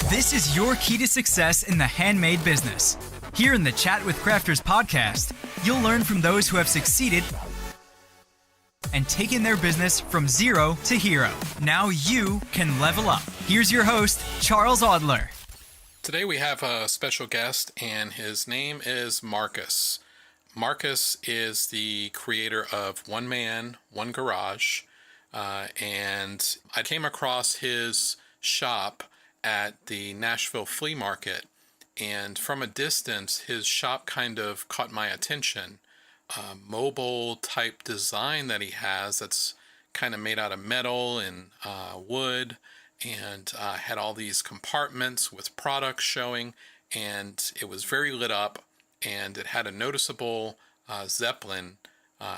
This is your key to success in the handmade business. Here in the Chat with Crafters podcast, you'll learn from those who have succeeded and taken their business from zero to hero. Now you can level up. Here's your host, Charles Adler. Today we have a special guest, and his name is Marcus. Marcus is the creator of One Man, One Garage, and I came across his shop at the Nashville Flea Market, and from a distance his shop kind of caught my attention. Mobile type design that he has that's kind of made out of metal and wood, and had all these compartments with products showing, and it was very lit up, and it had a noticeable Zeppelin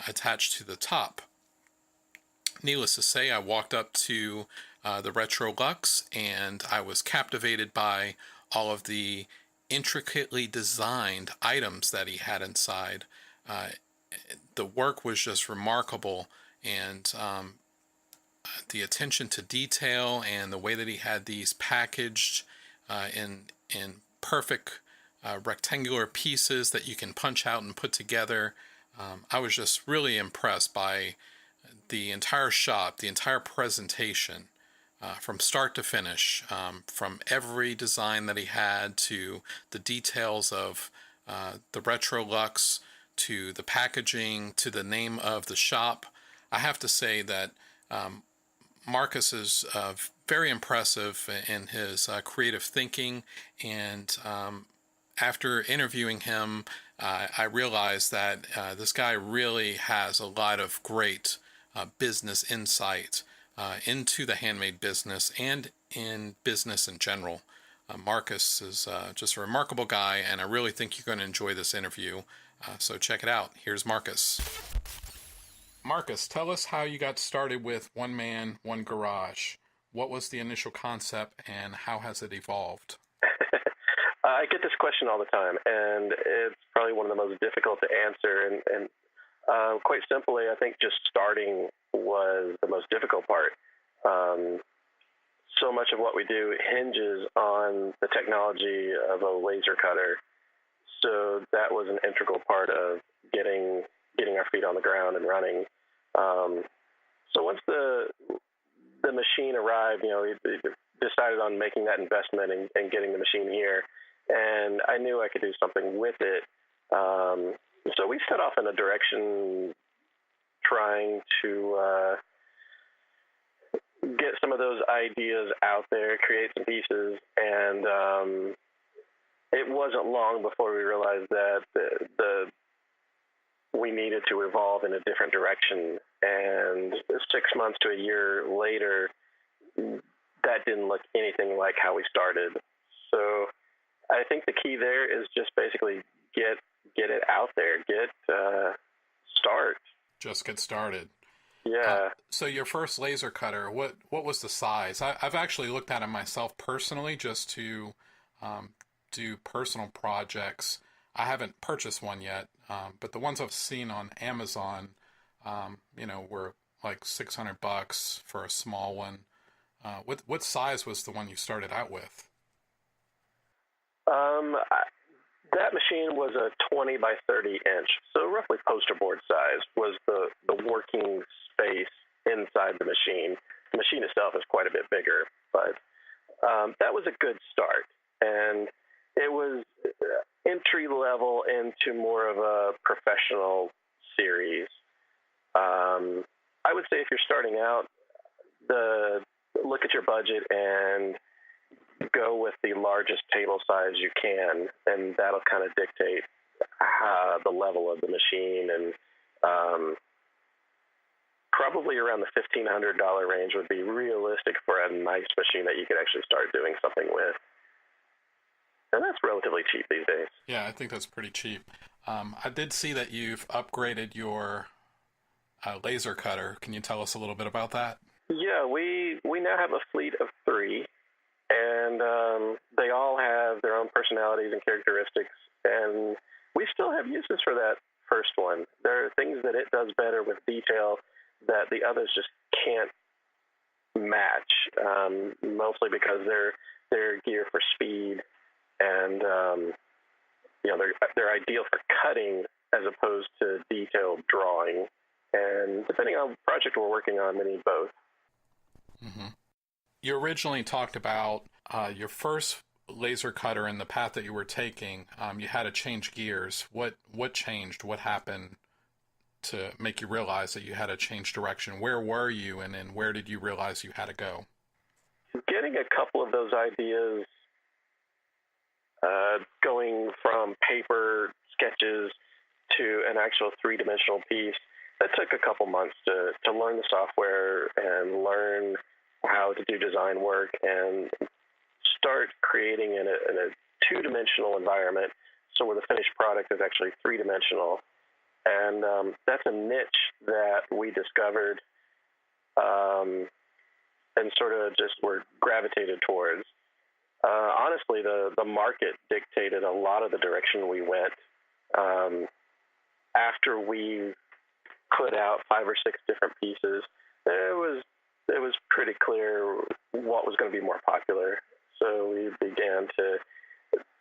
attached to the top. Needless to say, I walked up to the Retr-o-luxe, and I was captivated by all of the intricately designed items that he had inside. The work was just remarkable, and the attention to detail and the way that he had these packaged in perfect rectangular pieces that you can punch out and put together. I was just really impressed by the entire shop, the entire presentation, from start to finish, from every design that he had to the details of the Retr-o-luxe, to the packaging, to the name of the shop. I have to say that Marcus is very impressive in his creative thinking, and after interviewing him, I realized that this guy really has a lot of great business insight into the handmade business and in business in general. Marcus is just a remarkable guy, and I really think you're going to enjoy this interview. So check it out. Here's Marcus. Marcus, tell us how you got started with One Man, One Garage. What was the initial concept, and how has it evolved? I get this question all the time, and it's probably one of the most difficult to answer. And quite simply, I think just starting was the most difficult part. So much of what we do hinges on the technology of a laser cutter. So that was an integral part of getting our feet on the ground and running. So once the machine arrived, we decided on making that investment and getting the machine here, and I knew I could do something with it. So we set off in a direction trying to get some of those ideas out there, create some pieces, and it wasn't long before we realized that we needed to evolve in a different direction. And 6 months to a year later, that didn't look anything like how we started. So I think the key there is just basically get it out there, start. Just get started. Yeah. So your first laser cutter, what was the size? I've actually looked at it myself personally just to do personal projects. I haven't purchased one yet, but the ones I've seen on Amazon, were like $600 for a small one. What size was the one you started out with? That machine was a 20 by 30 inch, so roughly poster board size was the working space inside the machine. The machine itself is quite a bit bigger, but that was a good start, and it was entry level into more of a professional series. I would say if you're starting out, look at your budget and go with the largest table size you can, and that'll kind of dictate the level of the machine. And probably around the $1,500 range would be realistic for a nice machine that you could actually start doing something with. And that's relatively cheap these days. Yeah, I think that's pretty cheap. I did see that you've upgraded your laser cutter. Can you tell us a little bit about that? Yeah, we now have a fleet of 3, and they all have their own personalities and characteristics, and we still have uses for that first one. There are things that it does better with detail that the others just can't match, mostly because they're geared for speed, and they're ideal for cutting as opposed to detailed drawing. And depending on the project we're working on, they need both. Mm-hmm. You originally talked about your first laser cutter and the path that you were taking. You had to change gears. What changed? What happened to make you realize that you had to change direction? Where were you, and then where did you realize you had to go? Getting a couple of those ideas, going from paper sketches to an actual three-dimensional piece, that took a couple months to learn the software and learn how to do design work and start creating in a two-dimensional environment, so where the finished product is actually three-dimensional. And that's a niche that we discovered and sort of just were gravitated towards. Honestly, the market dictated a lot of the direction we went. After we put out 5 or 6 different pieces, it was pretty clear what was going to be more popular. So we began to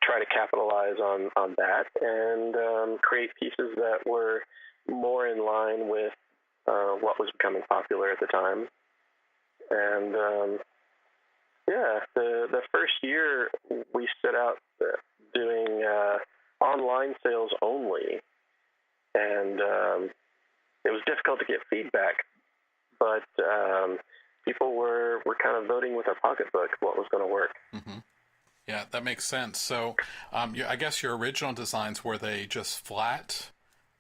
try to capitalize on that and create pieces that were more in line with what was becoming popular at the time. And the first year we set out doing online sales only, and it was difficult to get feedback, but people were kind of voting with their pocketbook what was going to work. Mm-hmm. Yeah, that makes sense. So I guess your original designs, were they just flat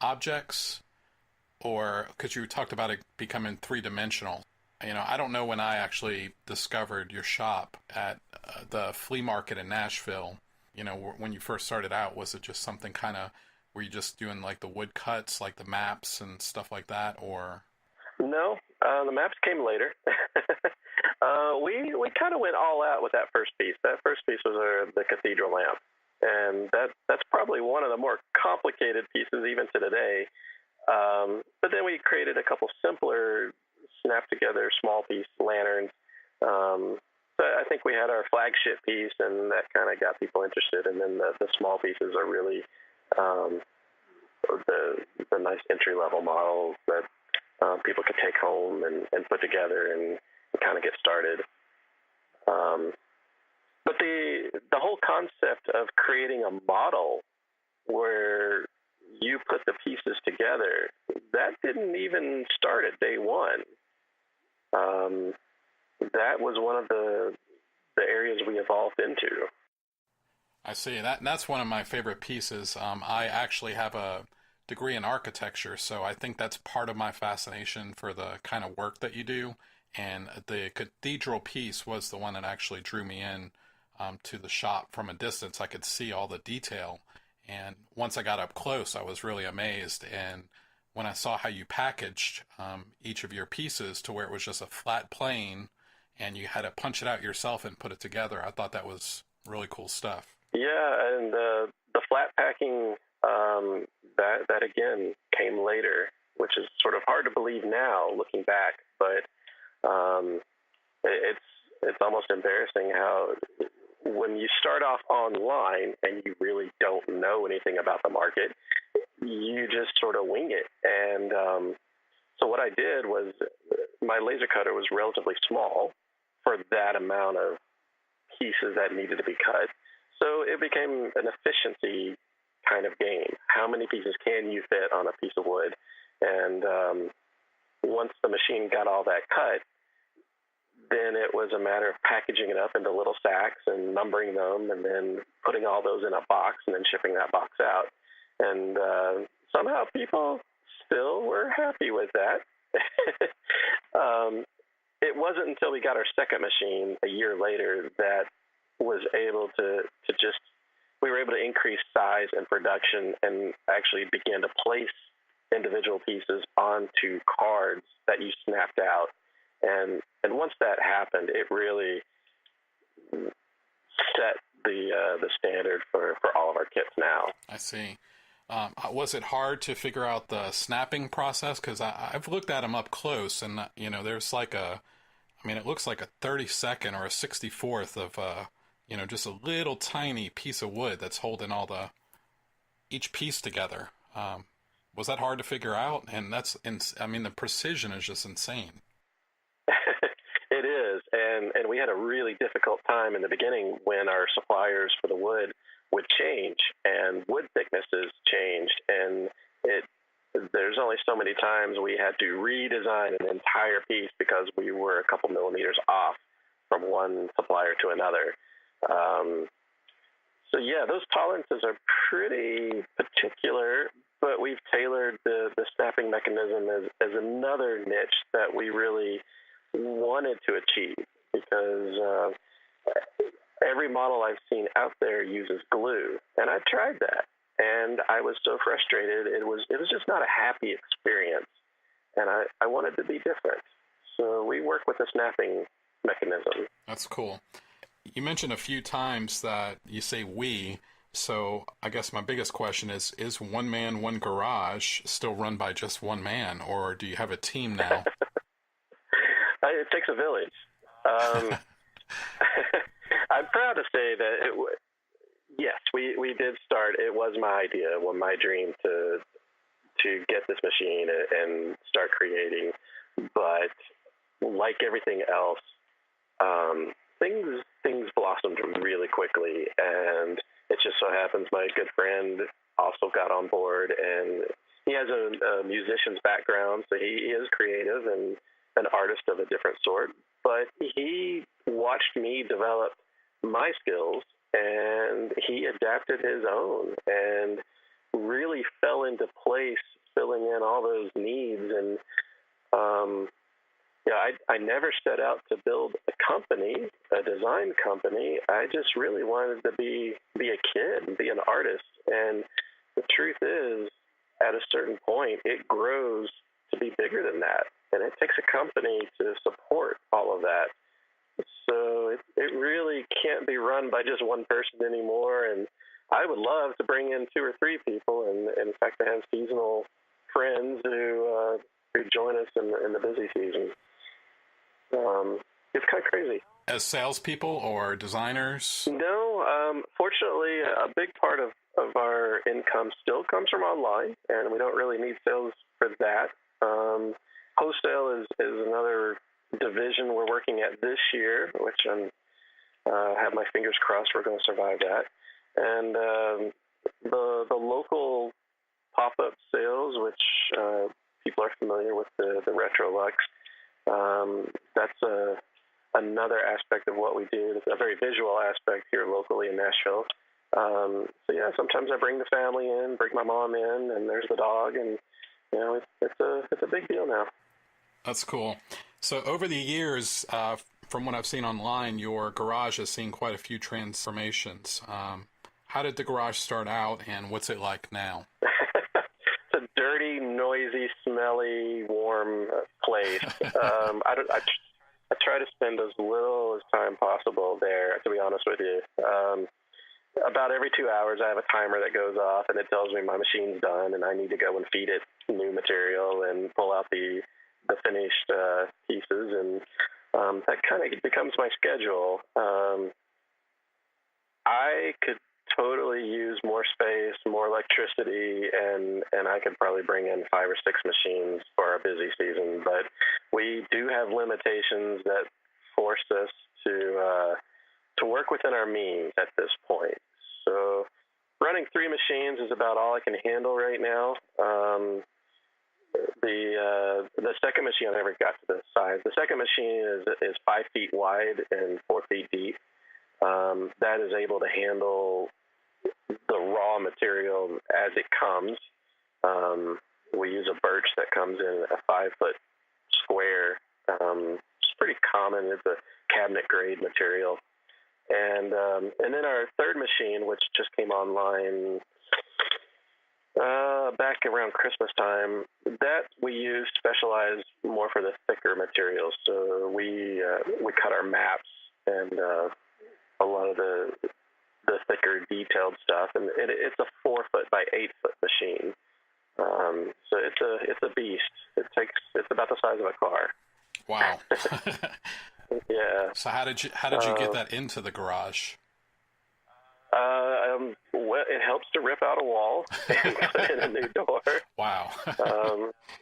objects? Or, because you talked about it becoming three-dimensional. I don't know when I actually discovered your shop at the flea market in Nashville. When you first started out, was it just something kind of, were you just doing like the wood cuts, like the maps and stuff like that, or? No, the maps came later. We kind of went all out with that first piece. That first piece was the cathedral lamp, and that's probably one of the more complicated pieces even to today. But then we created a couple simpler, snap-together, small-piece lanterns. But I think we had our flagship piece, and that kind of got people interested. And then the small pieces are really the nice entry-level models that people could take home and put together and kind of get started. But the whole concept of creating a model where you put the pieces together, that didn't even start at day one. That was one of the areas we evolved into. I see. That's one of my favorite pieces. I actually have a degree in architecture, so I think that's part of my fascination for the kind of work that you do. And the cathedral piece was the one that actually drew me in to the shop from a distance. I could see all the detail. And once I got up close, I was really amazed. And when I saw how you packaged each of your pieces to where it was just a flat plane and you had to punch it out yourself and put it together, I thought that was really cool stuff. Yeah, and the flat packing, that again came later, which is sort of hard to believe now looking back, but it's almost embarrassing how when you start off online and you really don't know anything about the market, you just sort of wing it. And so what I did was, my laser cutter was relatively small for that amount of pieces that needed to be cut. So it became an efficiency kind of game. How many pieces can you fit on a piece of wood? And once the machine got all that cut, then it was a matter of packaging it up into little sacks and numbering them and then putting all those in a box and then shipping that box out. And somehow people still were happy with that. It wasn't until we got our second machine a year later that was able to just, we were able to increase size and production and actually begin to place individual pieces onto cards that you snapped out. And once that happened, it really set the standard for all of our kits now. I see. Was it hard to figure out the snapping process? Because I've looked at them up close, and there's like a I mean, it looks like a 32nd or a 64th of, just a little tiny piece of wood that's holding each piece together. Was that hard to figure out? And the precision is just insane. It is, and we had a really difficult time in the beginning when our suppliers for the wood would change and wood thicknesses changed, and there's only so many times we had to redesign an entire piece because we were a couple millimeters off from one supplier to another. So yeah, those tolerances are pretty particular, but we've tailored the snapping mechanism as another niche that we really wanted to achieve, because every model I've seen out there uses glue, and I tried that, and I was so frustrated. It was just not a happy experience, and I wanted to be different. So we work with a snapping mechanism. That's cool. You mentioned a few times that you say we, so I guess my biggest question is One Man, One Garage still run by just one man, or do you have a team now? It takes a village. I'm proud to say that yes, we did start. It was my idea, my dream to get this machine and start creating. But like everything else, things blossomed really quickly, and it just so happens my good friend also got on board, and he has a musician's background, so he is creative and an artist of a different sort. But he watched me develop my skills, and he adapted his own and really fell into place, filling in all those needs. And I never set out to build a company, a design company. I just really wanted to be a kid and be an artist. And the truth is, at a certain point, it grows to be bigger than that. And it takes a company to support all of that. So it really can't be run by just one person anymore. And I would love to bring in 2 or 3 people. And in fact, I have seasonal friends who join us in the busy season. It's kind of crazy. As salespeople or designers? No, fortunately, a big part of our income still comes from online, and we don't really need sales for that. Wholesale is another division we're working at this year, which I have my fingers crossed we're going to survive that. And the local pop-up sales, which people are familiar with, the Retr-o-luxe, that's another aspect of what we do. It's a very visual aspect here locally in Nashville. So yeah, sometimes I bring the family in, bring my mom in, and there's the dog, and it's a big deal now. That's cool. So over the years, from what I've seen online, your garage has seen quite a few transformations. How did the garage start out, and what's it like now? It's a dirty, noisy, smelly, warm place. I try to spend as little as time possible there, to be honest with you. About every 2 hours, I have a timer that goes off, and it tells me my machine's done, and I need to go and feed it new material and pull out the finished pieces, and that kind of becomes my schedule. I could totally use more space, more electricity, and I could probably bring in 5 or 6 machines for our busy season, but we do have limitations that force us to work within our means at this point. So running 3 machines is about all I can handle right now. The second machine, I never got to the size. The second machine is 5 feet wide and 4 feet deep. That is able to handle the raw material as it comes. We use a birch that comes in a 5-foot square. It's pretty common. It's a cabinet grade material. And then our third machine, which just came online back around Christmas time, that we use specialized more for the thicker materials. So we cut our maps and a lot of the thicker detailed stuff, and it's a 4-foot by 8-foot machine. So it's a beast. It's about the size of a car. Wow. Yeah. So how did you get that into the garage? Well, it helps to rip out a wall and put in a new door. Wow.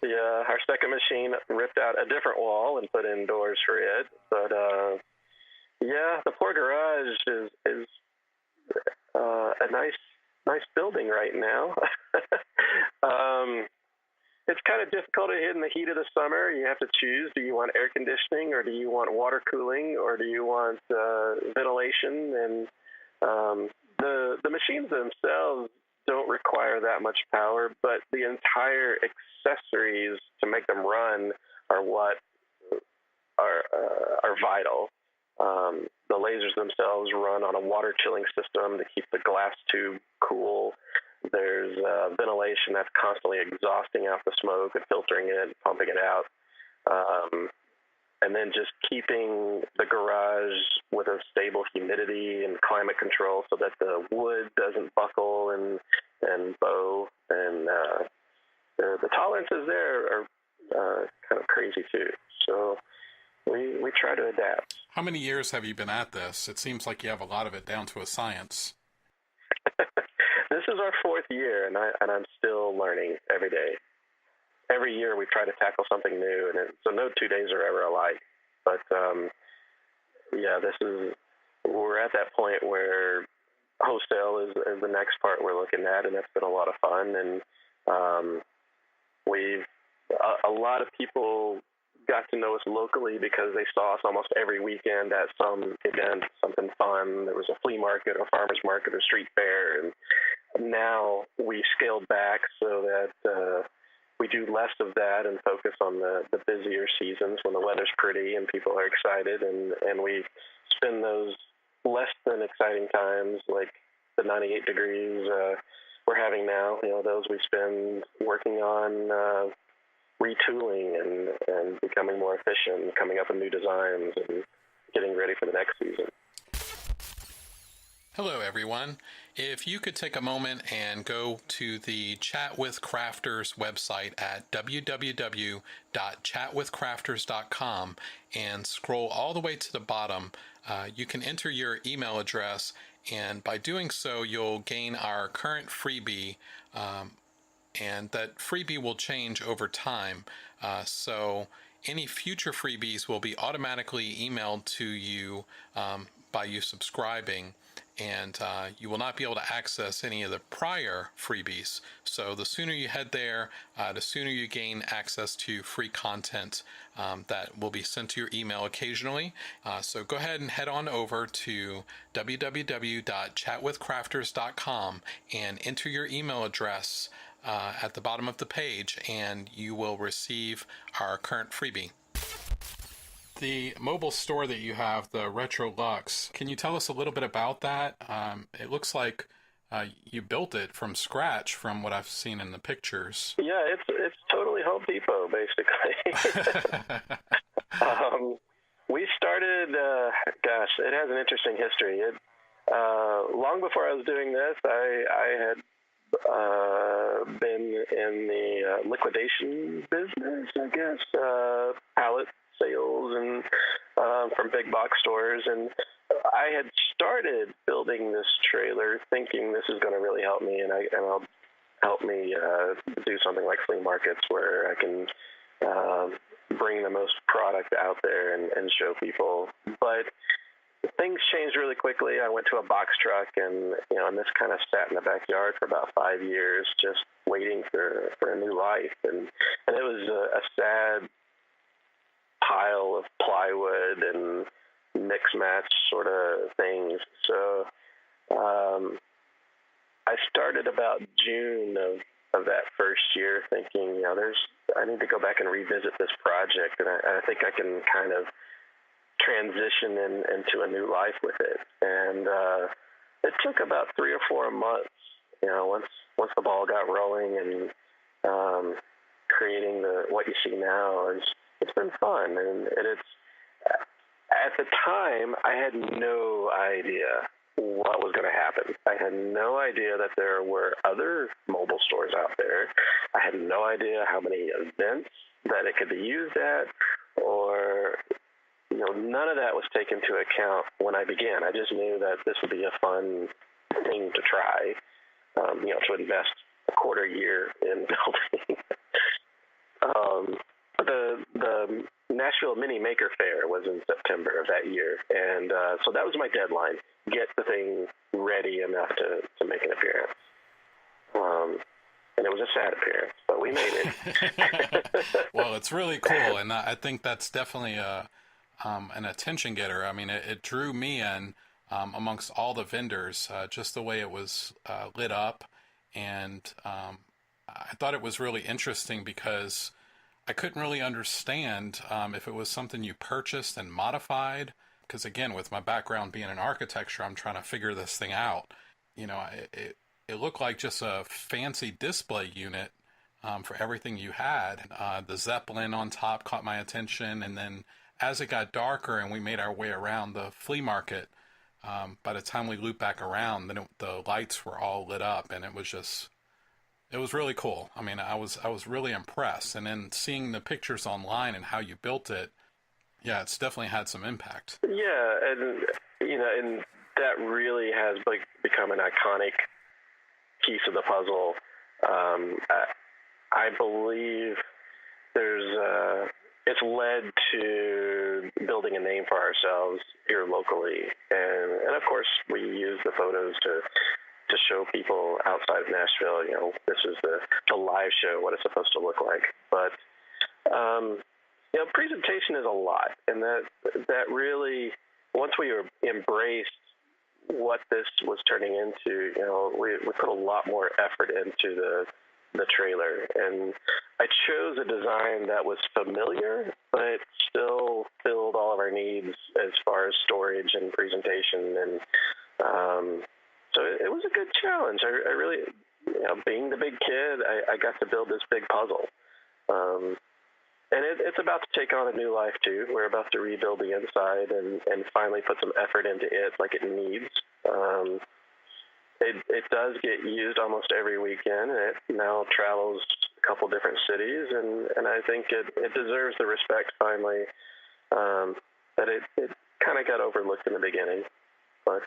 Yeah, our second machine ripped out a different wall and put in doors for it. But yeah, the poor garage is a nice building right now. It's kind of difficult to hit in the heat of the summer. You have to choose: do you want air conditioning, or do you want water cooling, or do you want ventilation? And the machines themselves don't require that much power, but the entire accessories to make them run are what are vital. The lasers themselves run on a water chilling system to keep the glass tube cool. There's ventilation that's constantly exhausting out the smoke and filtering it, pumping it out. And then just keeping the garage with a stable humidity and climate control so that the wood doesn't buckle and bow. And the tolerances there are kind of crazy too. So we try to adapt. How many years have you been at this? It seems like you have a lot of it down to a science. This is our fourth year, and I'm still learning every day. Every year we try to tackle something new, so no 2 days are ever alike. But yeah, we're at that point where wholesale is the next part we're looking at, and that's been a lot of fun. And a lot of people got to know us locally because they saw us almost every weekend at some event, something fun. There was a flea market, a farmer's market, a street fair, and now we scaled back so that we do less of that and focus on the busier seasons when the weather's pretty and people are excited, and we spend those less than exciting times like the 98 degrees we're having now. Those we spend working on retooling and becoming more efficient, coming up with new designs and getting ready for the next season. Hello, everyone. If you could take a moment and go to the Chat with Crafters website at www.chatwithcrafters.com and scroll all the way to the bottom, you can enter your email address, and by doing so, you'll gain our current freebie, and that freebie will change over time. So any future freebies will be automatically emailed to you by you subscribing, and you will not be able to access any of the prior freebies. So the sooner you head there, the sooner you gain access to free content that will be sent to your email occasionally. So go ahead and head on over to www.chatwithcrafters.com and enter your email address at the bottom of the page, and you will receive our current freebie. The mobile store that you have, the Retr-o-luxe, can you tell us a little bit about that? It looks like you built it from scratch from what I've seen in the pictures. Yeah, it's totally Home Depot, basically. We started, it has an interesting history. Long before I was doing this, I had been in the liquidation business, I guess, pallet sales and from big box stores, and I had started building this trailer thinking this is going to really help me, and it'll help me do something like flea markets where I can bring the most product out there and show people. But things changed really quickly. I went to a box truck, and this kind of sat in the backyard for about 5 years, just waiting for a new life, and it was a sad pile of plywood and mix match sort of things. So I started about June of that first year thinking, I need to go back and revisit this project, and I think I can kind of transition into a new life with it. And it took about 3 or 4 months, once the ball got rolling, and creating what you see now it's been fun, and it's at the time I had no idea what was going to happen. I had no idea that there were other mobile stores out there. I had no idea how many events that it could be used at, or none of that was taken into account when I began. I just knew that this would be a fun thing to try, to invest a quarter year in building. The Nashville Mini Maker Fair was in September of that year, and so that was my deadline, get the thing ready enough to make an appearance. And it was a sad appearance, but we made it. Well, it's really cool, and I think that's definitely an attention getter. I mean, it drew me in amongst all the vendors, just the way it was lit up, and I thought it was really interesting because I couldn't really understand if it was something you purchased and modified, because again, with my background being in architecture, I'm trying to figure this thing out. It looked like just a fancy display unit for everything you had. The Zeppelin on top caught my attention, and then as it got darker and we made our way around the flea market, by the time we looped back around, then the lights were all lit up, and it was really cool. I mean, I was really impressed, and then seeing the pictures online and how you built it, yeah, it's definitely had some impact. Yeah, and that really has become an iconic piece of the puzzle. I believe it's led to building a name for ourselves here locally, and of course we use the photos to show people outside of Nashville, this is the live show, what it's supposed to look like. But presentation is a lot, and that really, once we embraced what this was turning into, we put a lot more effort into the trailer, and I chose a design that was familiar, but still filled all of our needs as far as storage and presentation, and so it was a good challenge. I really, being the big kid, I got to build this big puzzle, and it's about to take on a new life too. We're about to rebuild the inside and finally put some effort into it like it needs. It does get used almost every weekend, and it now travels a couple different cities, and I think it deserves the respect finally that it kind of got overlooked in the beginning. But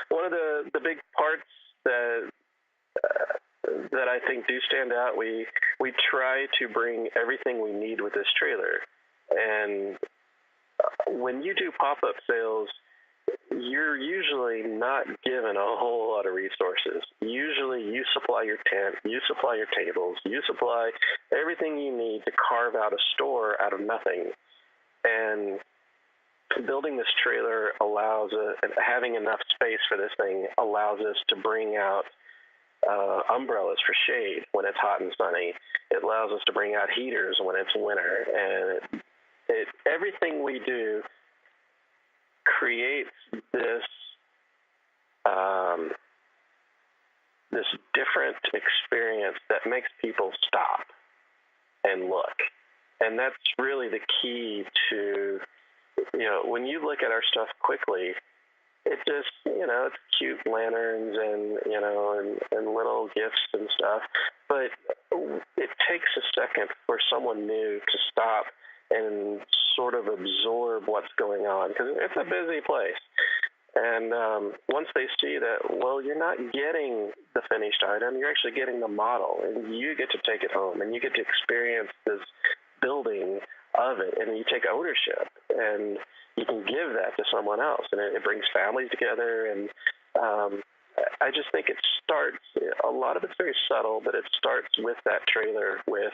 one of the big parts that I think do stand out, we try to bring everything we need with this trailer. And when you do pop-up sales, you're usually not given a whole lot of resources. Usually you supply your tent, you supply your tables, you supply everything you need to carve out a store out of nothing. And building this trailer allows having enough space for this thing allows us to bring out umbrellas for shade when it's hot and sunny. It allows us to bring out heaters when it's winter, and everything we do creates this different experience that makes people stop and look. And that's really the key to, when you look at our stuff quickly, it just, it's cute lanterns and little gifts and stuff. But it takes a second for someone new to stop and sort of absorb what's going on, because it's a busy place. And once they see that, well, you're not getting the finished item, you're actually getting the model, and you get to take it home, and you get to experience this building of it, and you take ownership, and you can give that to someone else, and it brings families together. And I just think it starts, a lot of it's very subtle, but it starts with that trailer, with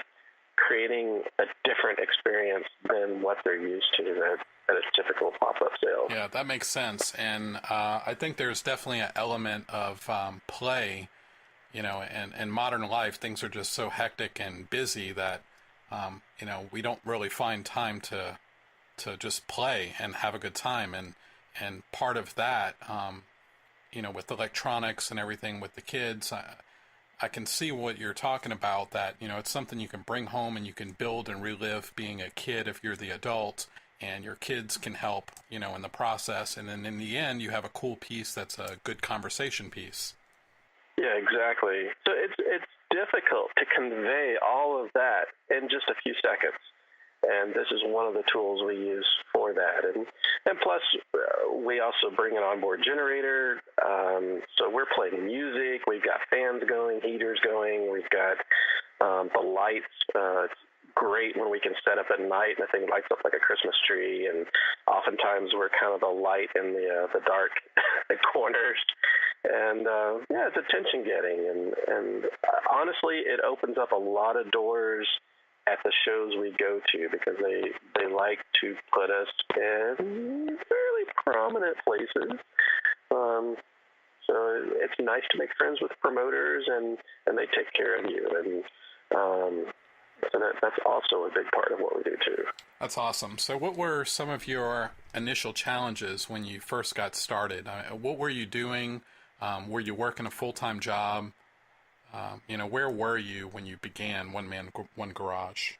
creating a different experience than what they're used to at a typical pop-up sale. Yeah, that makes sense. And I think there's definitely an element of play, and in modern life, things are just so hectic and busy that, we don't really find time to just play and have a good time. And part of that, with electronics and everything with the kids, I can see what you're talking about, that, it's something you can bring home and you can build and relive being a kid if you're the adult, and your kids can help, in the process. And then in the end, you have a cool piece that's a good conversation piece. Yeah, exactly. So it's difficult to convey all of that in just a few seconds. And this is one of the tools we use for that. And plus, we also bring an onboard generator. So we're playing music. We've got fans going, heaters going. We've got the lights. It's great when we can set up at night and the thing lights up like a Christmas tree. And oftentimes we're kind of the light in the dark corners. And it's attention getting. And honestly, it opens up a lot of doors at the shows we go to because they like to put us in fairly prominent places. So it's nice to make friends with promoters and they take care of you. And so that's also a big part of what we do too. That's awesome. So what were some of your initial challenges when you first got started? What were you doing? Were you working a full-time job? Where were you when you began One Man, One Garage?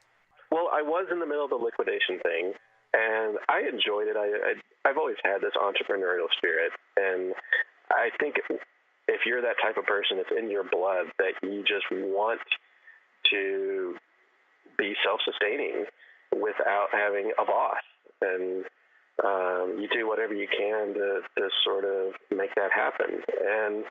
Well, I was in the middle of the liquidation thing, and I enjoyed it. I've always had this entrepreneurial spirit, and I think if you're that type of person, it's in your blood that you just want to be self-sustaining without having a boss. And you do whatever you can to sort of make that happen. And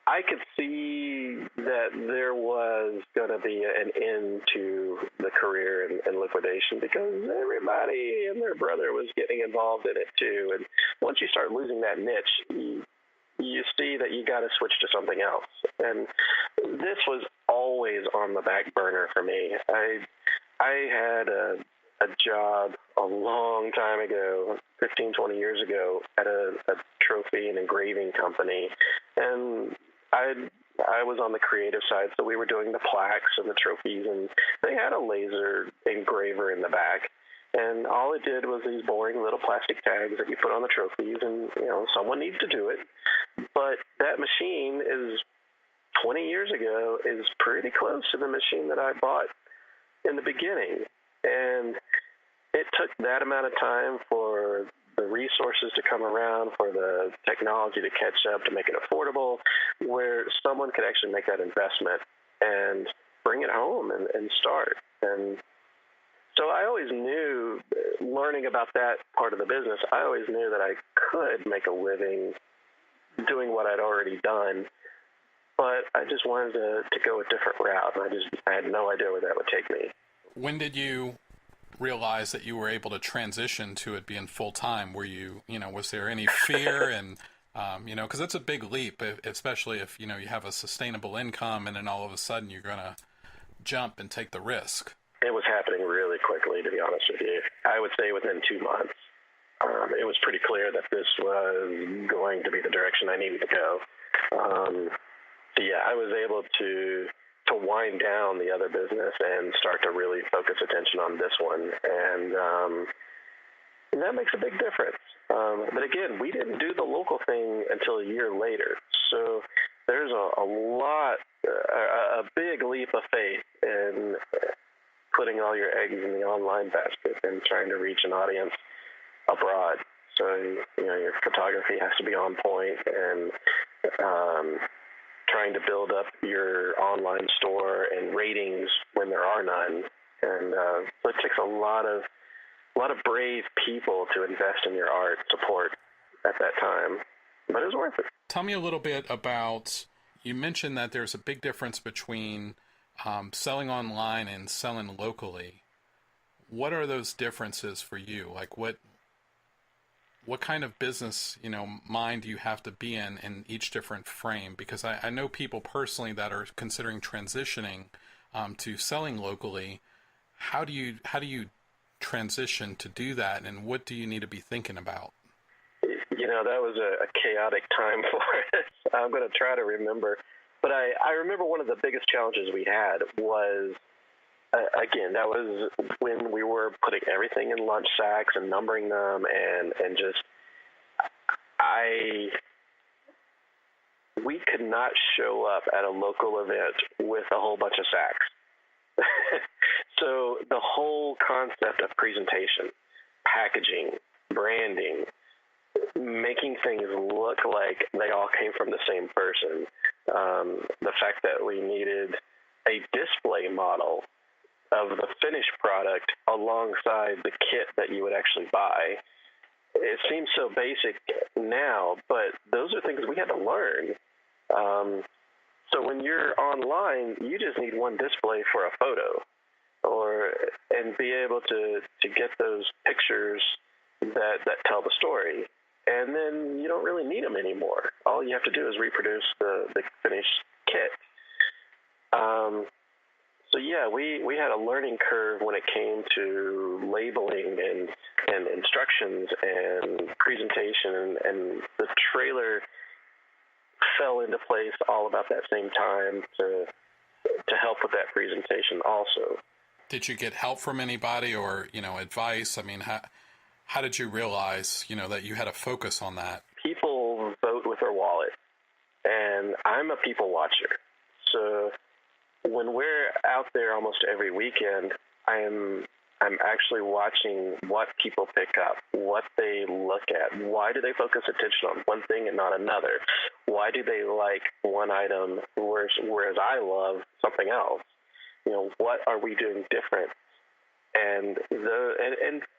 I could see that there was going to be an end to the career in liquidation because everybody and their brother was getting involved in it too. And once you start losing that niche, you see that you got to switch to something else. And this was always on the back burner for me. I had a job a long time ago, 15, 20 years ago, at a trophy and engraving company. And I was on the creative side, so we were doing the plaques and the trophies, and they had a laser engraver in the back. And all it did was these boring little plastic tags that you put on the trophies, and, someone needs to do it. But that machine 20 years ago, is pretty close to the machine that I bought in the beginning. And it took that amount of time for the resources to come around, for the technology to catch up, to make it affordable, where someone could actually make that investment and bring it home and start. And so I always knew, learning about that part of the business, I always knew that I could make a living doing what I'd already done, but I just wanted to go a different route, and I had no idea where that would take me. When did you realize that you were able to transition to it being full-time? Were you, was there any fear? And, because it's a big leap, especially if, you have a sustainable income and then all of a sudden you're going to jump and take the risk. It was happening really quickly, to be honest with you. I would say within 2 months. It was pretty clear that this was going to be the direction I needed to go. I was able to wind down the other business and start to really focus attention on this one. And that makes a big difference. But again, we didn't do the local thing until a year later. So there's a big leap of faith in putting all your eggs in the online basket and trying to reach an audience abroad. So, your photography has to be on point, and trying to build up your online store and ratings when there are none. And so it takes a lot of brave people to invest in your art support at that time, but it was worth it. Tell me a little bit about, you mentioned that there's a big difference between selling online and selling locally. What are those differences for you? Like what kind of business, mind do you have to be in each different frame? Because I know people personally that are considering transitioning to selling locally. How do you transition to do that, and what do you need to be thinking about? That was a chaotic time for us. I'm going to try to remember. But I remember one of the biggest challenges we had was, again, that was when we were putting everything in lunch sacks and numbering them, and just, we could not show up at a local event with a whole bunch of sacks. So the whole concept of presentation, packaging, branding, making things look like they all came from the same person, the fact that we needed a display model of the finished product alongside the kit that you would actually buy. It seems so basic now, but those are things we had to learn. So when you're online, you just need one display for a photo, and be able to get those pictures that tell the story. And then you don't really need them anymore. All you have to do is reproduce the finished kit. So yeah, we had a learning curve when it came to labeling and instructions and presentation, and the trailer fell into place all about that same time to help with that presentation also. Did you get help from anybody or, advice? I mean, how did you realize, that you had to focus on that? People vote with their wallet, and I'm a people watcher. So when we're out there almost every weekend, I'm actually watching what people pick up, what they look at. Why do they focus attention on one thing and not another? Why do they like one item whereas I love something else? What are we doing different? And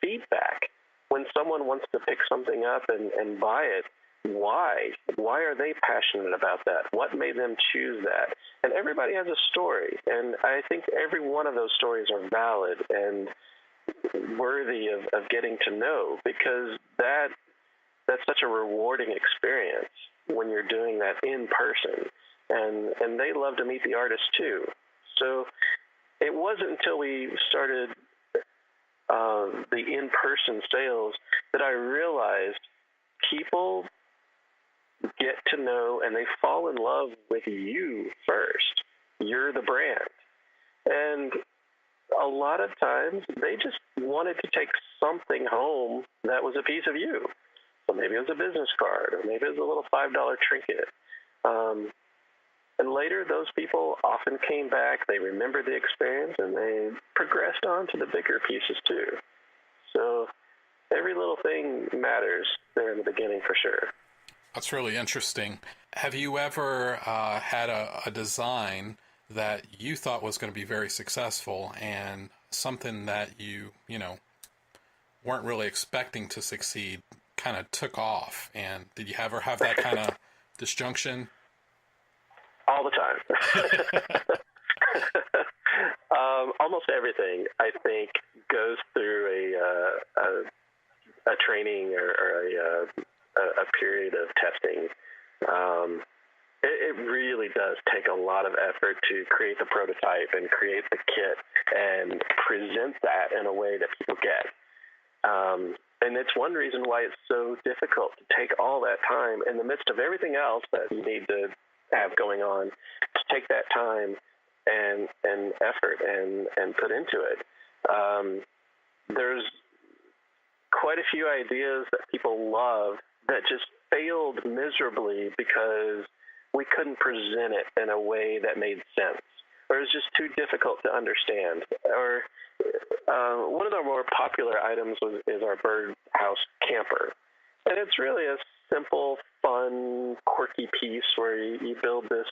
feedback. When someone wants to pick something up and buy it, why? Why are they passionate about that? What made them choose that? And everybody has a story, and I think every one of those stories are valid and worthy of getting to know, because that's such a rewarding experience when you're doing that in person. And they love to meet the artist too. So it wasn't until we started the in-person sales that I realized people get to know and they fall in love with you first. You're the brand. And a lot of times they just wanted to take something home that was a piece of you. So maybe it was a business card, or maybe it was a little $5 trinket. And later, those people often came back, they remembered the experience, and they progressed on to the bigger pieces too. So every little thing matters there in the beginning for sure. That's really interesting. Have you ever had a design that you thought was going to be very successful and something that you weren't really expecting to succeed kind of took off? And did you ever have that kind of disjunction? All the time. Almost everything, I think, goes through a training or a period of testing. It really does take a lot of effort to create the prototype and create the kit and present that in a way that people get. And it's one reason why it's so difficult to take all that time in the midst of everything else that you need to have going on, to take that time and effort and put into it. There's quite a few ideas that people love that just failed miserably because we couldn't present it in a way that made sense, or it was just too difficult to understand. Or one of the more popular items is our birdhouse camper. And it's really a simple, fun, quirky piece where you build this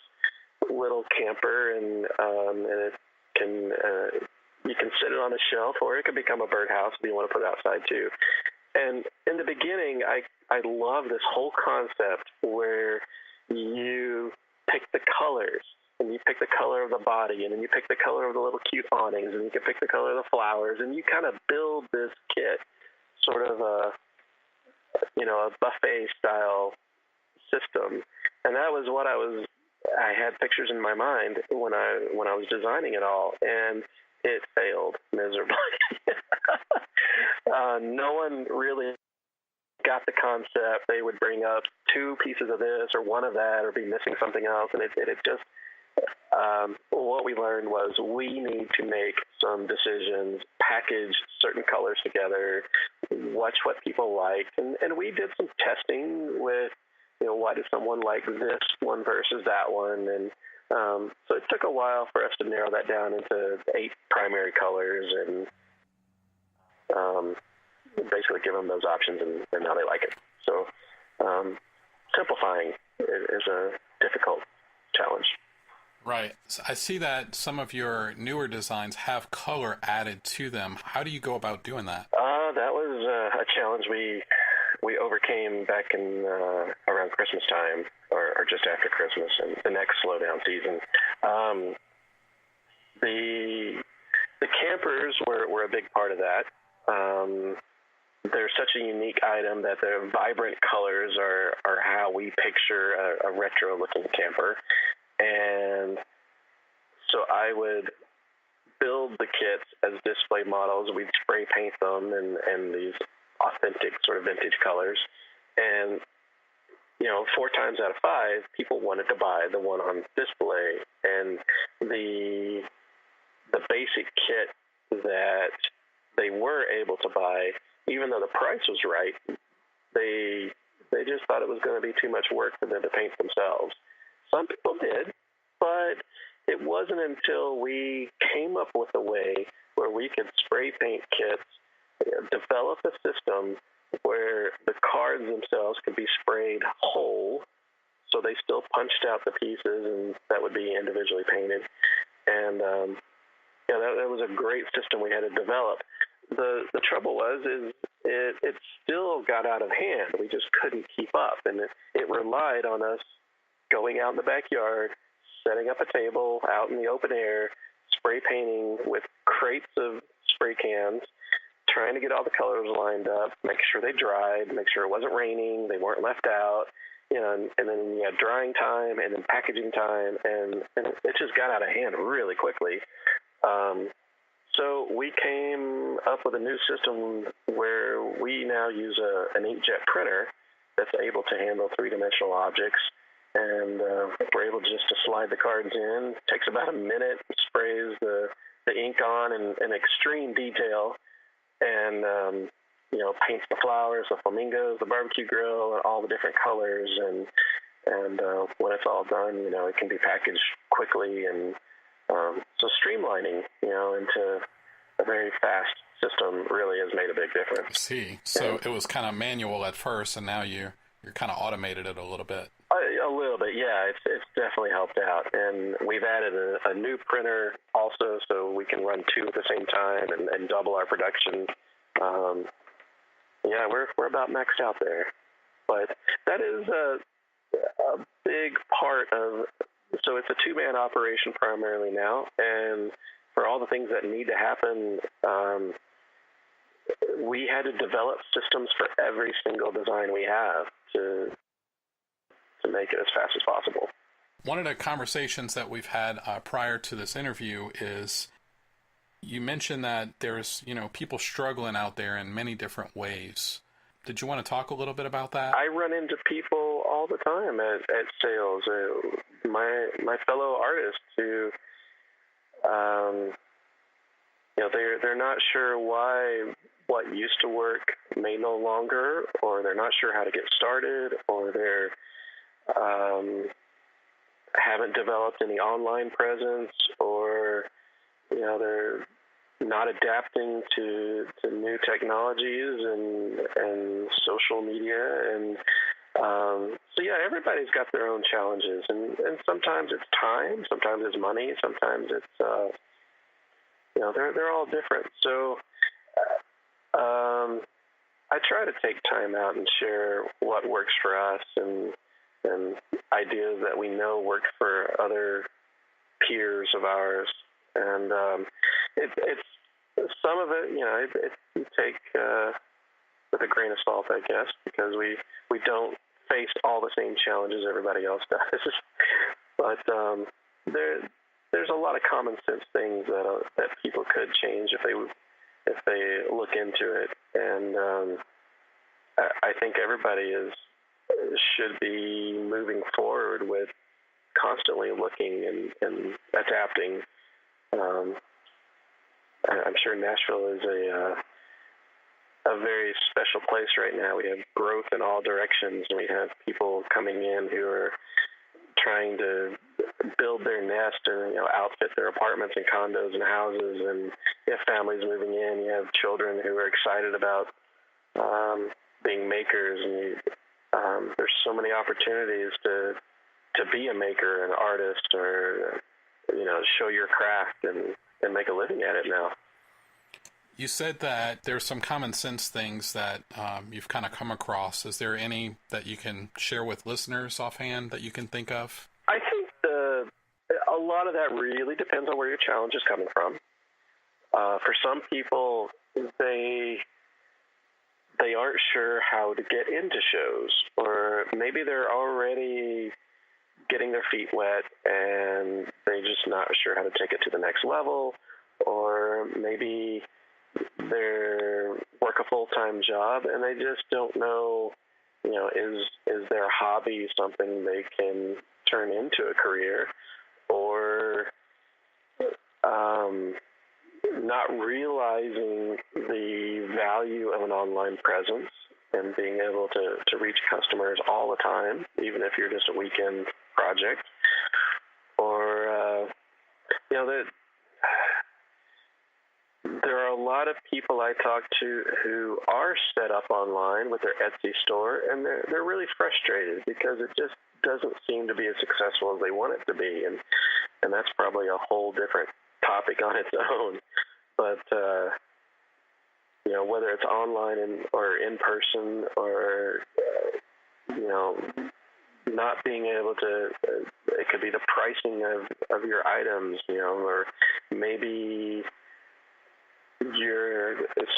little camper, and it can you can sit it on a shelf, or it could become a birdhouse if you want to put it outside too. And in the beginning, I love this whole concept where you pick the colors, and you pick the color of the body, and then you pick the color of the little cute awnings, and you can pick the color of the flowers, and you kind of build this kit, sort of a buffet style system. And that was what I had pictures in my mind when I was designing it all, and it failed miserably. No one really got the concept. They would bring up two pieces of this or one of that, or be missing something else, and it just what we learned was we need to make some decisions, package certain colors together, watch what people like, and we did some testing with, why does someone like this one versus that one, and so it took a while for us to narrow that down into 8 primary colors, and basically give them those options, and now they like it. So simplifying is a difficult challenge. Right. So I see that some of your newer designs have color added to them. How do you go about doing that? That was a challenge we overcame back in around Christmas time, or just after Christmas, and the next slowdown season. The campers were a big part of that. They're such a unique item that their vibrant colors are how we picture a retro-looking camper. And so I would build the kits as display models. We'd spray paint them in these authentic sort of vintage colors. And, 4 times out of 5, people wanted to buy the one on display. And the basic kit that they were able to buy, even though the price was right, they just thought it was going to be too much work for them to paint themselves. Some people did, but it wasn't until we came up with a way where we could spray paint kits, develop a system where the cards themselves could be sprayed whole, so they still punched out the pieces, and that would be individually painted. And that was a great system we had to develop. The trouble is it still got out of hand. We just couldn't keep up, and it relied on us going out in the backyard, setting up a table out in the open air, spray painting with crates of spray cans, trying to get all the colors lined up, make sure they dried, make sure it wasn't raining, they weren't left out, and then you had drying time and then packaging time, and it just got out of hand really quickly. So we came up with a new system where we now use an inkjet printer that's able to handle three-dimensional objects, and we're able just to slide the cards in. It takes about a minute, sprays the ink on in extreme detail, and paints the flowers, the flamingos, the barbecue grill, and all the different colors. And when it's all done, it can be packaged quickly, and so streamlining, into a very fast system really has made a big difference. I see. So it was kind of manual at first, and now you're kind of automated it a little bit. A little bit, yeah. It's definitely helped out, and we've added a new printer also, so we can run 2 at the same time and double our production. We're about maxed out there, but that is a big part of. So it's a 2-man operation primarily now, and for all the things that need to happen, we had to develop systems for every single design we have to make it as fast as possible. One of the conversations that we've had prior to this interview is you mentioned that there's, people struggling out there in many different ways. Did you want to talk a little bit about that? I run into people all the time at sales. My fellow artists who, they're not sure why what used to work may no longer, or they're not sure how to get started, or they're haven't developed any online presence, or they're not adapting to new technologies and social media, and everybody's got their own challenges, and sometimes it's time, sometimes it's money, sometimes it's they're all different. So I try to take time out and share what works for us, and ideas that we know work for other peers of ours, and it's some of it, you take with a grain of salt, I guess, because we don't face all the same challenges everybody else does. But there's a lot of common sense things that people could change if they look into it, and I think everybody should be moving forward with constantly looking and adapting. I'm sure Nashville is a very special place right now. We have growth in all directions, and we have people coming in who are trying to build their nest and outfit their apartments and condos and houses, and you have families moving in. You have children who are excited about being makers, and there's so many opportunities to be a maker, an artist, or show your craft and make a living at it now. You said that there's some common sense things that you've kind of come across. Is there any that you can share with listeners offhand that you can think of? I think a lot of that really depends on where your challenge is coming from. For some people, they aren't sure how to get into shows, or maybe they're already getting their feet wet and they're just not sure how to take it to the next level, or maybe they work a full-time job and they just don't know, is their hobby something they can turn into a career, or not realizing the value of an online presence and being able to reach customers all the time, even if you're just a weekend project, or that there are a lot of people I talk to who are set up online with their Etsy store, and they're really frustrated because it just doesn't seem to be as successful as they want it to be, and that's probably a whole different topic on its own. But whether it's online or in person, or not being able to, it could be the pricing of your items, or maybe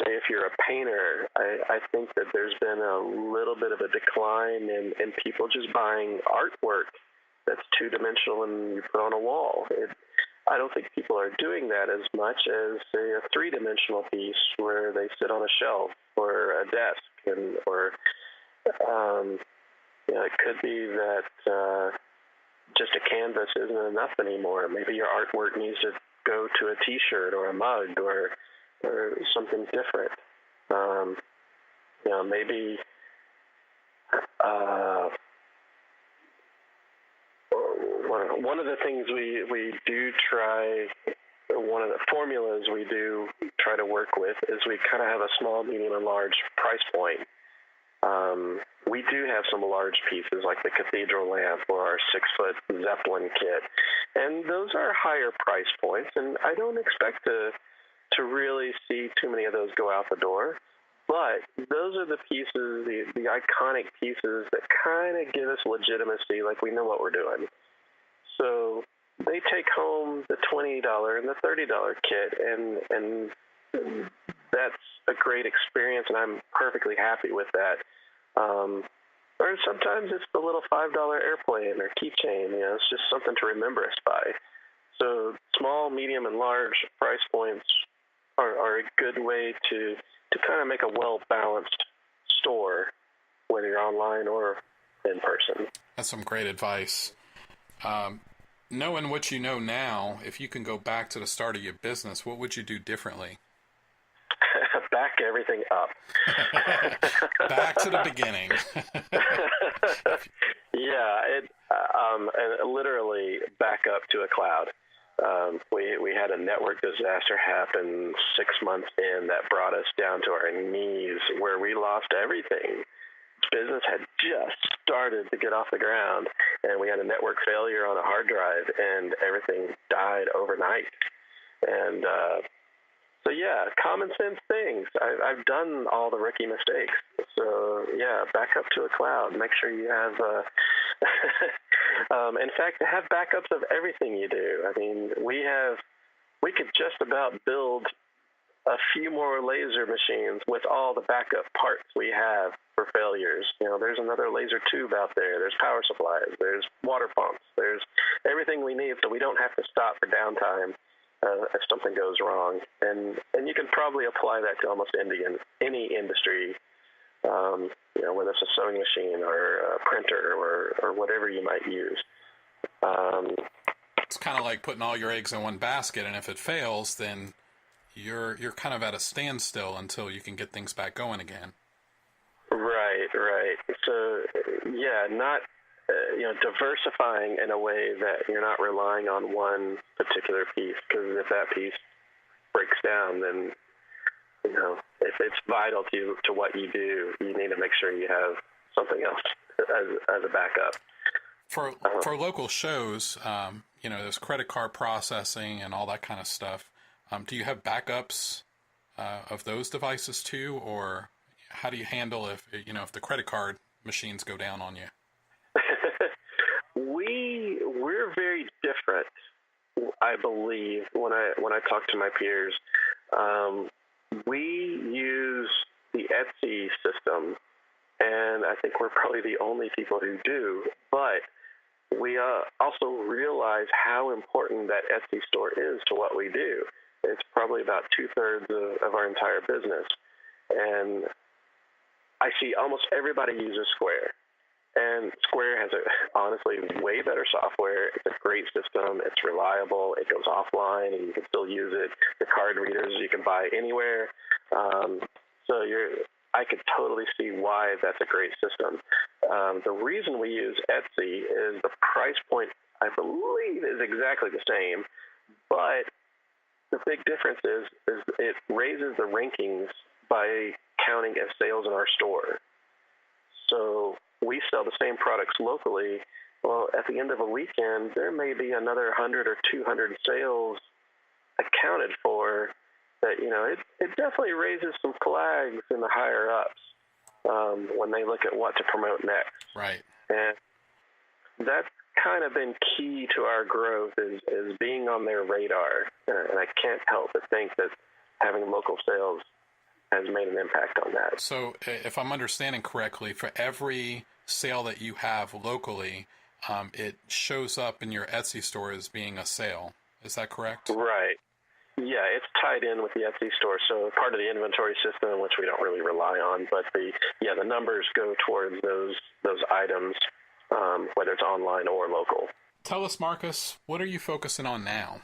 say if you're a painter, I think that there's been a little bit of a decline in people just buying artwork that's two-dimensional and you put on a wall. I don't think people are doing that as much as, say, a three-dimensional piece where they sit on a shelf or a desk, or it could be that just a canvas isn't enough anymore. Maybe your artwork needs to go to a T-shirt or a mug or something different. Maybe one of the things we do try, one of the formulas we do try to work with is we kind of have a small, medium, and large price point. We do have some large pieces like the cathedral lamp or our 6-foot Zeppelin kit, and those are higher price points, and I don't expect to really see too many of those go out the door. But those are the pieces, the iconic pieces that kind of give us legitimacy, like we know what we're doing. So they take home the $20 and the $30 kit, and that's a great experience, and I'm perfectly happy with that. Or sometimes it's the little $5 airplane or keychain. It's just something to remember us by. So small, medium, and large price points are a good way to kind of make a well-balanced store, whether you're online or in person. That's some great advice. Knowing what you know now, if you can go back to the start of your business, what would you do differently? Back everything up. Back to the beginning. Yeah, and literally back up to a cloud. We had a network disaster happen 6 months in that brought us down to our knees, where we lost everything. Business had just started to get off the ground, and we had a network failure on a hard drive, and everything died overnight. And so, yeah, common sense things. I've done all the rookie mistakes. So, yeah, back up to a cloud. Make sure you have, in fact, have backups of everything you do. I mean, we could just about build a few more laser machines with all the backup parts we have for failures. There's another laser tube out there. There's power supplies. There's water pumps. There's everything we need, so we don't have to stop for downtime if something goes wrong. And you can probably apply that to almost any industry, whether it's a sewing machine or a printer or whatever you might use. It's kind of like putting all your eggs in one basket, and if it fails, then you're kind of at a standstill until you can get things back going again. Right. So, yeah, not diversifying in a way that you're not relying on one particular piece, because if that piece breaks down, then if it's vital to what you do, you need to make sure you have something else as a backup. For local shows, there's credit card processing and all that kind of stuff. Do you have backups of those devices too, or how do you handle if the credit card machines go down on you? We're very different, I believe. When I talk to my peers, we use the Etsy system, and I think we're probably the only people who do. But we also realize how important that Etsy store is to what we do. It's probably about 2/3 of our entire business. And I see almost everybody uses Square. And Square has, honestly, way better software. It's a great system. It's reliable. It goes offline, and you can still use it. The card readers you can buy anywhere. I could totally see why that's a great system. The reason we use Etsy is the price point, I believe, is exactly the same, but the big difference is it raises the rankings by counting as sales in our store. So we sell the same products locally. Well, at the end of a weekend, there may be another 100 or 200 sales accounted for. That, it definitely raises some flags in the higher ups when they look at what to promote next. Right. And that's kind of been key to our growth is being on their radar. And I can't help but think that having local sales has made an impact on that. So if I'm understanding correctly, for every sale that you have locally, it shows up in your Etsy store as being a sale. Is that correct? Right. Yeah, it's tied in with the Etsy store, so part of the inventory system, which we don't really rely on, but the numbers go towards those items, whether it's online or local. Tell us, Marcus, what are you focusing on now?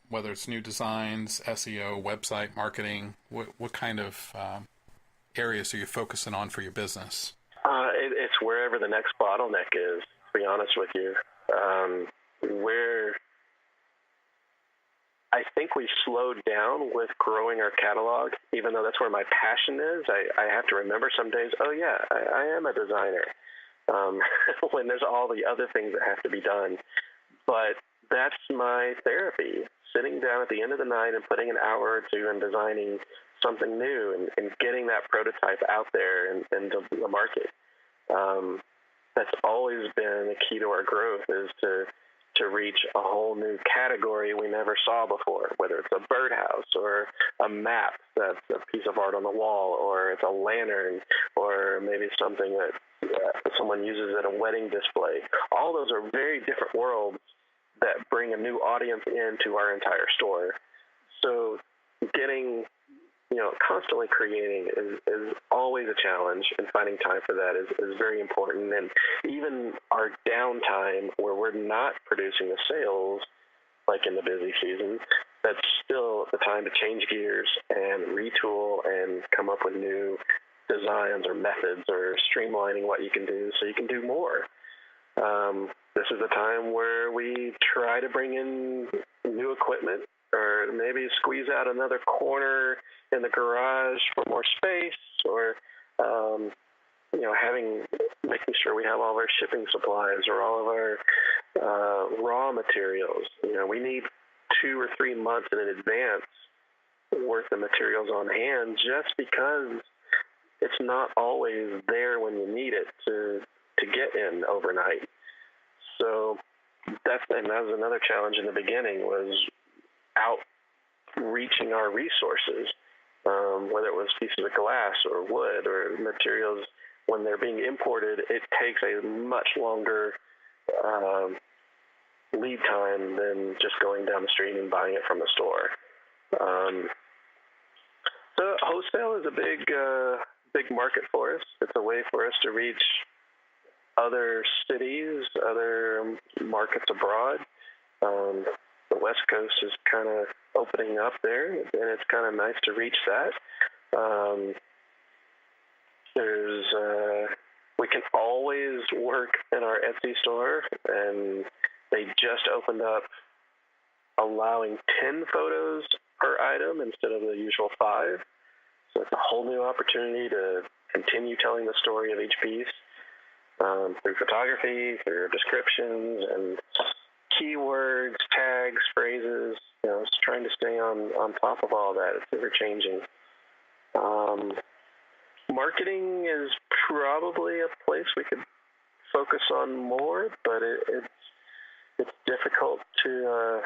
Whether it's new designs, SEO, website marketing, what kind of areas are you focusing on for your business? It's wherever the next bottleneck is, to be honest with you. I think we slowed down with growing our catalog, even though that's where my passion is. I have to remember some days, I am a designer, when there's all the other things that have to be done. But that's my therapy, sitting down at the end of the night and putting an hour or two in designing something new and getting that prototype out there and the market. That's always been the key to our growth, is to reach a whole new category we never saw before, whether it's a birdhouse or a map that's a piece of art on the wall, or it's a lantern, or maybe something that someone uses at a wedding display. All those are very different worlds that bring a new audience into our entire store. So getting, constantly creating is always a challenge, and finding time for that is very important. And even our downtime, where we're not producing the sales, like in the busy season, that's still the time to change gears and retool and come up with new designs or methods or streamlining what you can do so you can do more. This is a time where we try to bring in new equipment, or maybe squeeze out another corner in the garage for more space, or making sure we have all of our shipping supplies or all of our raw materials. We need 2 or 3 months in advance worth of materials on hand, just because it's not always there when you need it to get in overnight. So that was another challenge in the beginning, was outreaching our resources, whether it was pieces of glass or wood or materials. When they're being imported, it takes a much longer lead time than just going down the street and buying it from the store. So wholesale is a big market for us. It's a way for us to reach other cities, other markets abroad. The West Coast is kind of opening up there, and it's kind of nice to reach that. We can always work in our Etsy store, and they just opened up allowing 10 photos per item instead of the usual 5. So it's a whole new opportunity to continue telling the story of each piece. through photography, through descriptions and keywords, tags, phrases. Just trying to stay on top of all that. It's ever changing. Marketing is probably a place we could focus on more, but it's difficult to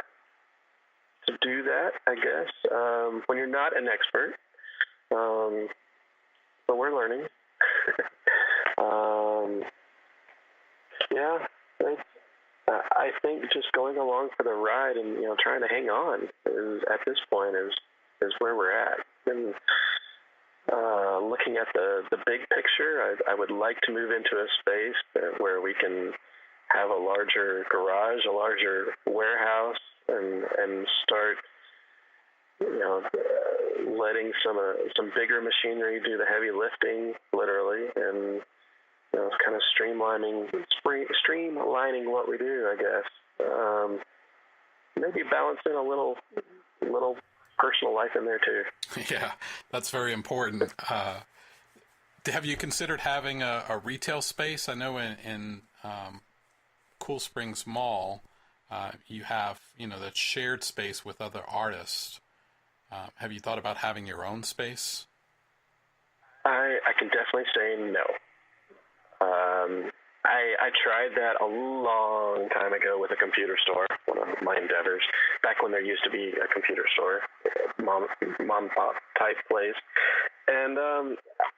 do that, I guess, when you're not an expert. But we're learning. Yeah, I think just going along for the ride and trying to hang on at this point is where we're at. And looking at the big picture, I would like to move into a space where we can have a larger garage, a larger warehouse, and start letting some bigger machinery do the heavy lifting, literally, and kind of streamlining what we do, I guess. Maybe balancing a little personal life in there too. Yeah, that's very important. Have you considered having a retail space? I know in Cool Springs Mall, you have that shared space with other artists. Have you thought about having your own space? I can definitely say no. I tried that a long time ago with a computer store, one of my endeavors, back when there used to be a computer store, mom and pop type place. And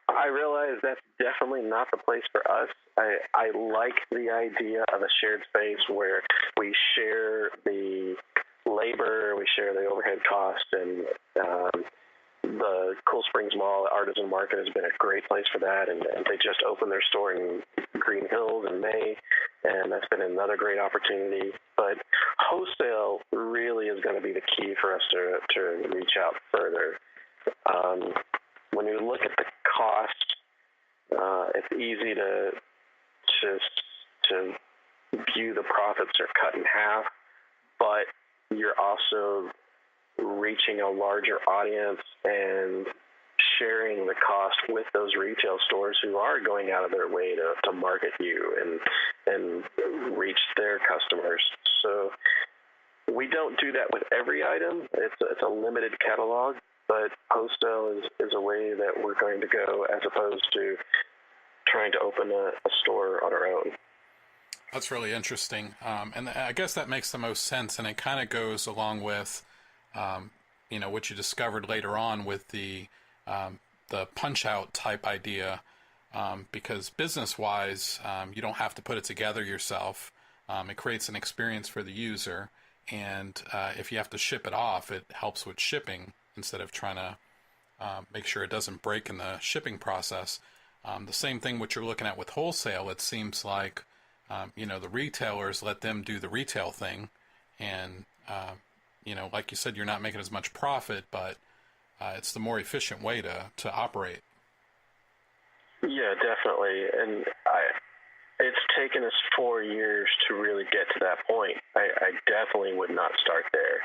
I realized that's definitely not the place for us. I like the idea of a shared space where we share the labor, we share the overhead costs, and the Cool Springs Mall Artisan Market has been a great place for that, and they just opened their store in Green Hills in May, and that's been another great opportunity. But wholesale really is going to be the key for us to reach out further. When you look at the cost, it's easy to view the profits are cut in half, but you're also reaching a larger audience and sharing the cost with those retail stores who are going out of their way to market you and reach their customers. So we don't do that with every item. It's a limited catalog, but wholesale is a way that we're going to go as opposed to trying to open a store on our own. That's really interesting. And I guess that makes the most sense, and it kind of goes along with what you discovered later on with the punch-out type idea, because business-wise, you don't have to put it together yourself. It creates an experience for the user, and if you have to ship it off, it helps with shipping instead of trying to make sure it doesn't break in the shipping process. The same thing what you're looking at with wholesale, it seems like the retailers let them do the retail thing, and like you said, you're not making as much profit, but it's the more efficient way to operate. Yeah, definitely. And it's taken us 4 years to really get to that point. I definitely would not start there.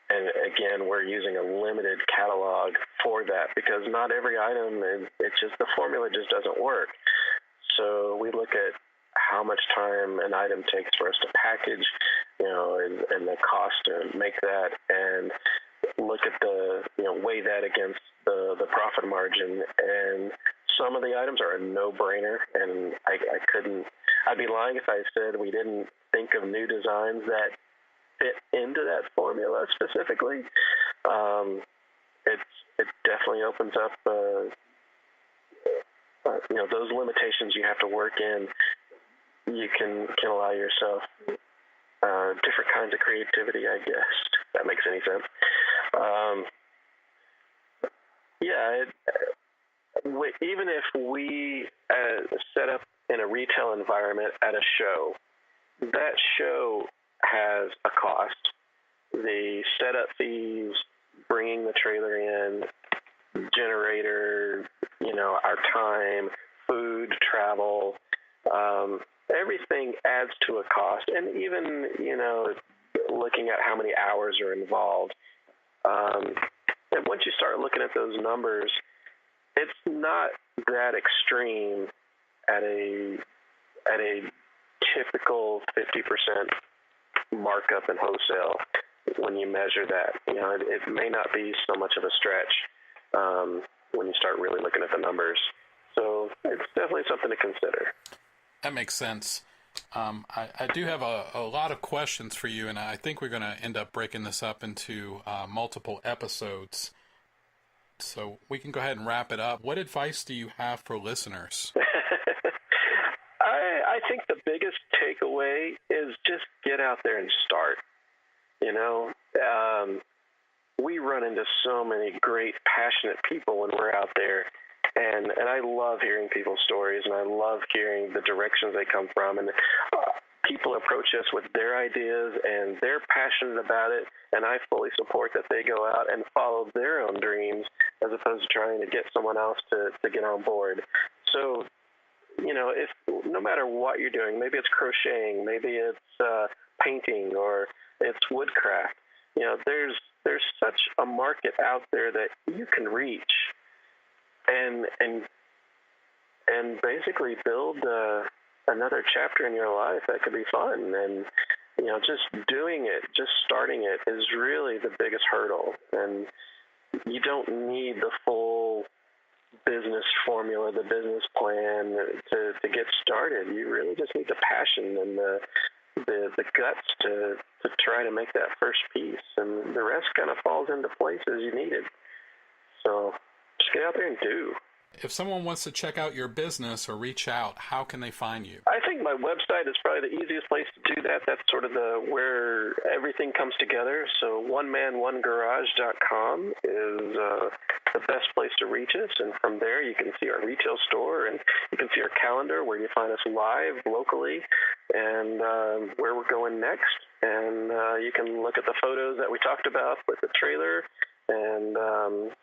And again, we're using a limited catalog for that because not every item, the formula just doesn't work. So we look at how much time an item takes for us to package, and the cost to make that, and look at weigh that against the profit margin. And some of the items are a no-brainer, and I'd be lying if I said we didn't think of new designs that fit into that formula specifically. It definitely opens up those limitations you have to work in. You can allow yourself different kinds of creativity, I guess, if that makes any sense. Even if we set up in a retail environment at a show, that show has a cost. The setup fees, bringing the trailer in, generator, our time, food, travel, everything adds to a cost. And even, looking at how many hours are involved. And once you start looking at those numbers, it's not that extreme at a typical 50% markup in wholesale when you measure that. You know, it may not be so much of a stretch when you start really looking at the numbers. So it's definitely something to consider. That makes sense. I do have a lot of questions for you, and I think we're going to end up breaking this up into multiple episodes. So we can go ahead and wrap it up. What advice do you have for listeners? I think the biggest takeaway is just get out there and start. You know, we run into so many great, passionate people when we're out there. And I love hearing people's stories, and I love hearing the directions they come from. And people approach us with their ideas, and they're passionate about it, and I fully support that they go out and follow their own dreams as opposed to trying to get someone else to get on board. So, you know, if no matter what you're doing, maybe it's crocheting, maybe it's painting, or it's woodcraft, you know, there's such a market out there that you can reach. And basically build another chapter in your life that could be fun. And, you know, just doing it, just starting it is really the biggest hurdle. And you don't need the full business formula, the business plan to get started. You really just need the passion and the guts to try to make that first piece. And the rest kind of falls into place as you need it. So just get out there and do. If someone wants to check out your business or reach out, how can they find you? I think my website is probably the easiest place to do that. That's sort of where everything comes together. So oneman1garage.com is the best place to reach us. And from there, you can see our retail store, and you can see our calendar where you find us live locally and where we're going next. And you can look at the photos that we talked about with the trailer, and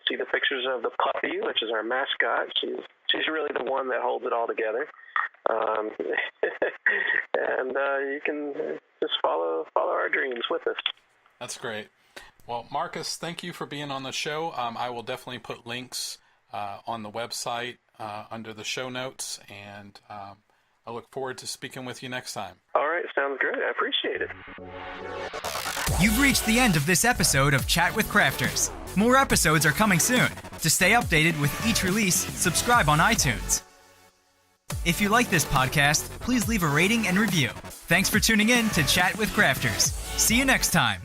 see the pictures of the puppy, which is our mascot. She's really the one that holds it all together. And you can just follow our dreams with us. That's great. Well, Marcus, thank you for being on the show. I will definitely put links on the website under the show notes, and I look forward to speaking with you next time. All right, sounds great. I appreciate it. You've reached the end of this episode of Chat with Crafters. More episodes are coming soon. To stay updated with each release, subscribe on iTunes. If you like this podcast, please leave a rating and review. Thanks for tuning in to Chat with Crafters. See you next time.